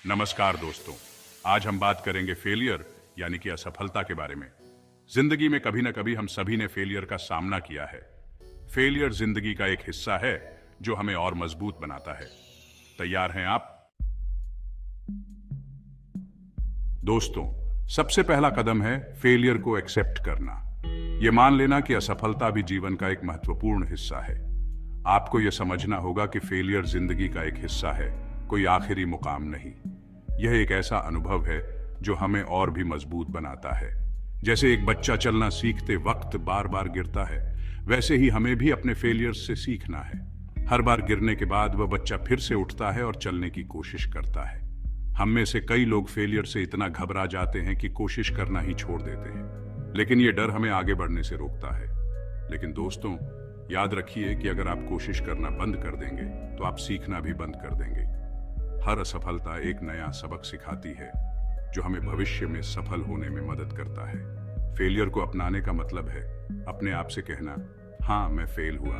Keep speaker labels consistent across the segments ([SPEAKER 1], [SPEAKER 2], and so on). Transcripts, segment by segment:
[SPEAKER 1] नमस्कार दोस्तों। आज हम बात करेंगे फेलियर यानी कि असफलता के बारे में। जिंदगी में कभी ना कभी हम सभी ने फेलियर का सामना किया है। फेलियर जिंदगी का एक हिस्सा है जो हमें और मजबूत बनाता है। तैयार हैं आप? दोस्तों, सबसे पहला कदम है फेलियर को एक्सेप्ट करना। यह मान लेना कि असफलता भी जीवन का एक महत्वपूर्ण हिस्सा है। आपको यह समझना होगा कि फेलियर जिंदगी का एक हिस्सा है, कोई आखिरी मुकाम नहीं। यह एक ऐसा अनुभव है जो हमें और भी मजबूत बनाता है। जैसे एक बच्चा चलना सीखते वक्त बार बार गिरता है, वैसे ही हमें भी अपने फेलियर्स से सीखना है। हर बार गिरने के बाद वह बच्चा फिर से उठता है और चलने की कोशिश करता है। हम में से कई लोग फेलियर से इतना घबरा जाते हैं कि कोशिश करना ही छोड़ देते हैं, लेकिन यह डर हमें आगे बढ़ने से रोकता है। लेकिन दोस्तों, याद रखिए कि अगर आप कोशिश करना बंद कर देंगे तो आप सीखना भी बंद कर देंगे। हर असफलता एक नया सबक सिखाती है जो हमें भविष्य में सफल होने में मदद करता है। फेलियर को अपनाने का मतलब है अपने आप से कहना, हाँ मैं फेल हुआ,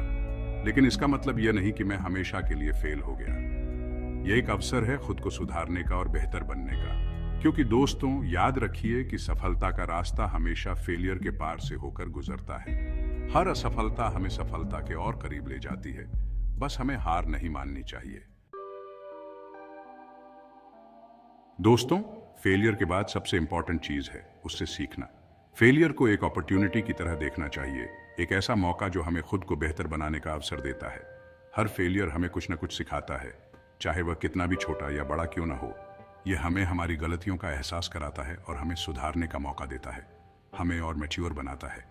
[SPEAKER 1] लेकिन इसका मतलब यह नहीं कि मैं हमेशा के लिए फेल हो गया। यह एक अवसर है खुद को सुधारने का और बेहतर बनने का। क्योंकि दोस्तों, याद रखिए कि सफलता का रास्ता हमेशा फेलियर के पार से होकर गुजरता है। हर असफलता हमें सफलता के और करीब ले जाती है। बस हमें हार नहीं माननी चाहिए। दोस्तों, फेलियर के बाद सबसे इंपॉर्टेंट चीज है उससे सीखना। फेलियर को एक अपॉर्चुनिटी की तरह देखना चाहिए, एक ऐसा मौका जो हमें खुद को बेहतर बनाने का अवसर देता है। हर फेलियर हमें कुछ न कुछ सिखाता है, चाहे वह कितना भी छोटा या बड़ा क्यों ना हो। यह हमें हमारी गलतियों का एहसास कराता है और हमें सुधारने का मौका देता है, हमें और मैच्योर बनाता है।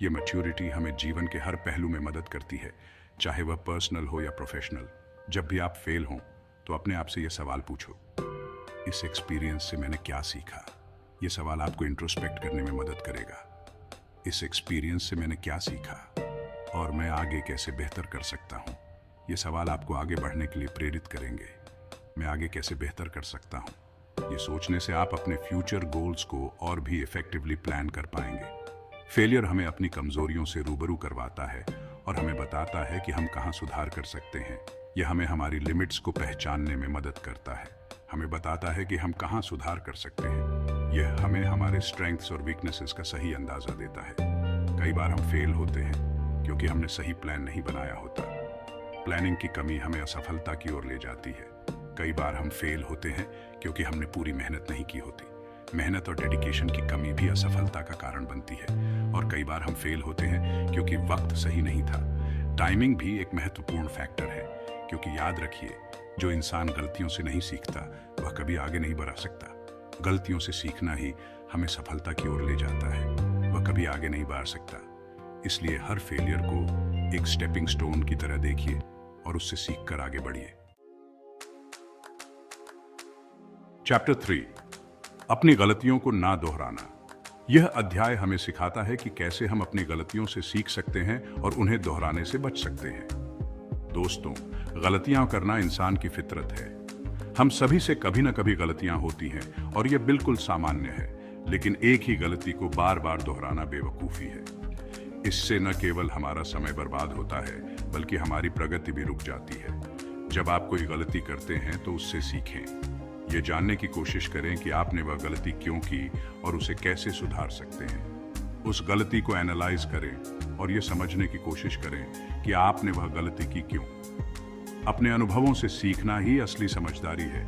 [SPEAKER 1] यह मैच्योरिटी हमें जीवन के हर पहलू में मदद करती है, चाहे वह पर्सनल हो या प्रोफेशनल। जब भी आप फेल हों तो अपने आप से यह सवाल पूछो, इस एक्सपीरियंस से मैंने क्या सीखा? यह सवाल आपको इंट्रोस्पेक्ट करने में मदद करेगा। इस एक्सपीरियंस से मैंने क्या सीखा और मैं आगे कैसे बेहतर कर सकता हूं? यह सवाल आपको आगे बढ़ने के लिए प्रेरित करेंगे। मैं आगे कैसे बेहतर कर सकता हूं? यह सोचने से आप अपने फ्यूचर गोल्स को और भी इफेक्टिवली प्लान कर पाएंगे। फेलियर हमें अपनी कमजोरियों से रूबरू करवाता है और हमें बताता है कि हम कहां सुधार कर सकते हैं। यह हमें हमारी लिमिट्स को पहचानने में मदद करता है, हमें बताता है कि हम कहां सुधार कर सकते हैं। यह हमें हमारे स्ट्रेंथ्स और वीकनेसेस का सही अंदाजा देता है। कई बार हम फेल होते हैं क्योंकि हमने सही प्लान नहीं बनाया होता। प्लानिंग की कमी हमें असफलता की ओर ले जाती है। कई बार हम फेल होते हैं क्योंकि हमने पूरी मेहनत नहीं की होती। मेहनत और डेडिकेशन की कमी भी असफलता का कारण बनती है। और कई बार हम फेल होते हैं क्योंकि वक्त सही नहीं था। टाइमिंग भी एक महत्वपूर्ण फैक्टर है, क्योंकि याद रखिए, जो इंसान गलतियों से नहीं सीखता वह कभी आगे नहीं बढ़ सकता। गलतियों से सीखना ही हमें सफलता की ओर ले जाता है, वह कभी आगे नहीं बढ़ सकता। इसलिए हर फेलियर को एक स्टेपिंग स्टोन की तरह देखिए और उससे सीखकर आगे बढ़िए। चैप्टर 3, अपनी गलतियों को ना दोहराना। यह अध्याय हमें सिखाता है कि कैसे हम अपनी गलतियों से सीख सकते हैं और उन्हें दोहराने से बच सकते हैं। दोस्तों, गलतियां करना इंसान की फितरत है। हम सभी से कभी ना कभी गलतियां होती हैं और यह बिल्कुल सामान्य है। लेकिन एक ही गलती को बार बार दोहराना बेवकूफी है। इससे न केवल हमारा समय बर्बाद होता है, बल्कि हमारी प्रगति भी रुक जाती है। जब आप कोई गलती करते हैं तो उससे सीखें। ये जानने की कोशिश करें कि आपने वह गलती क्यों की और उसे कैसे सुधार सकते हैं। उस गलती को एनालाइज करें और ये समझने की कोशिश करें कि आपने वह गलती की क्यों। अपने अनुभवों से सीखना ही असली समझदारी है।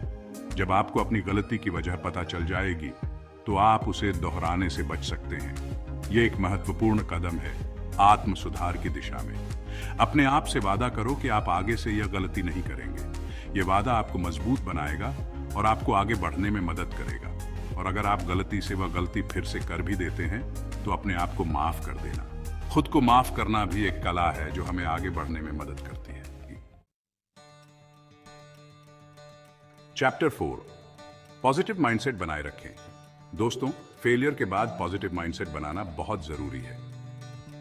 [SPEAKER 1] जब आपको अपनी गलती की वजह पता चल जाएगी तो आप उसे दोहराने से बच सकते हैं। यह एक महत्वपूर्ण कदम है आत्म सुधार की दिशा में। अपने आप से वादा करो कि आप आगे से यह गलती नहीं करेंगे। यह वादा आपको मजबूत बनाएगा और आपको आगे बढ़ने में मदद करेगा। और अगर आप गलती से वह गलती फिर से कर भी देते हैं तो अपने आप को माफ कर देना। खुद को माफ करना भी एक कला है जो हमें आगे बढ़ने में मदद करती है। चैप्टर 4, पॉजिटिव माइंडसेट बनाए रखें। दोस्तों, फेलियर के बाद पॉजिटिव माइंडसेट बनाना बहुत जरूरी है।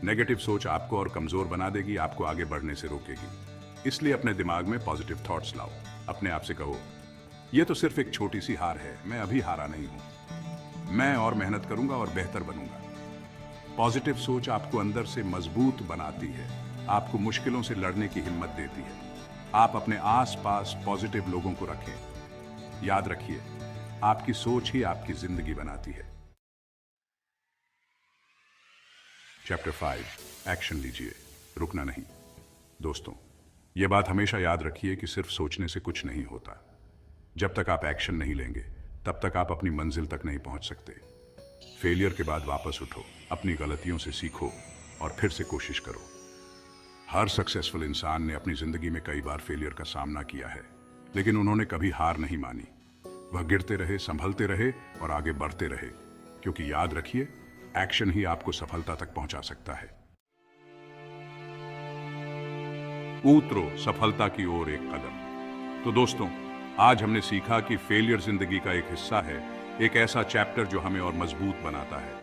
[SPEAKER 1] नेगेटिव सोच आपको और कमजोर बना देगी, आपको आगे बढ़ने से रोकेगी। इसलिए अपने दिमाग में पॉजिटिव थॉट्स लाओ। अपने आप से कहो, यह तो सिर्फ एक छोटी सी हार है, मैं अभी हारा नहीं हूं। मैं और मेहनत करूंगा और बेहतर बनूंगा। पॉजिटिव सोच आपको अंदर से मजबूत बनाती है, आपको मुश्किलों से लड़ने की हिम्मत देती है। आप अपने आसपास पॉजिटिव लोगों को रखें। याद रखिए, आपकी सोच ही आपकी जिंदगी बनाती है। चैप्टर 5, एक्शन लीजिए, रुकना नहीं। दोस्तों, यह बात हमेशा याद रखिए कि सिर्फ सोचने से कुछ नहीं होता। जब तक आप एक्शन नहीं लेंगे, तब तक आप अपनी मंजिल तक नहीं पहुंच सकते। फेलियर के बाद वापस उठो, अपनी गलतियों से सीखो और फिर से कोशिश करो। हर सक्सेसफुल इंसान ने अपनी जिंदगी में कई बार फेलियर का सामना किया है, लेकिन उन्होंने कभी हार नहीं मानी। वह गिरते रहे, संभलते रहे और आगे बढ़ते रहे, क्योंकि याद रखिए, एक्शन ही आपको सफलता तक पहुंचा सकता है। उतरो सफलता की ओर एक कदम। तो दोस्तों, आज हमने सीखा कि फेलियर जिंदगी का एक हिस्सा है, एक ऐसा चैप्टर जो हमें और मजबूत बनाता है।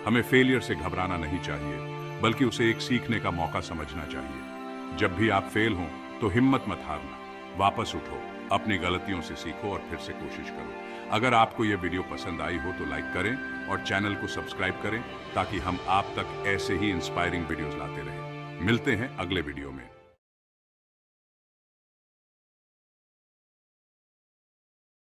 [SPEAKER 1] हमें फेलियर से घबराना नहीं चाहिए, बल्कि उसे एक सीखने का मौका समझना चाहिए। जब भी आप फेल हों तो हिम्मत मत हारना, वापस उठो, अपनी गलतियों से सीखो और फिर से कोशिश करो। अगर आपको यह वीडियो पसंद आई हो तो लाइक करें और चैनल को सब्सक्राइब करें, ताकि हम आप तक ऐसे ही इंस्पायरिंग वीडियोस लाते रहें। मिलते हैं अगले वीडियो में।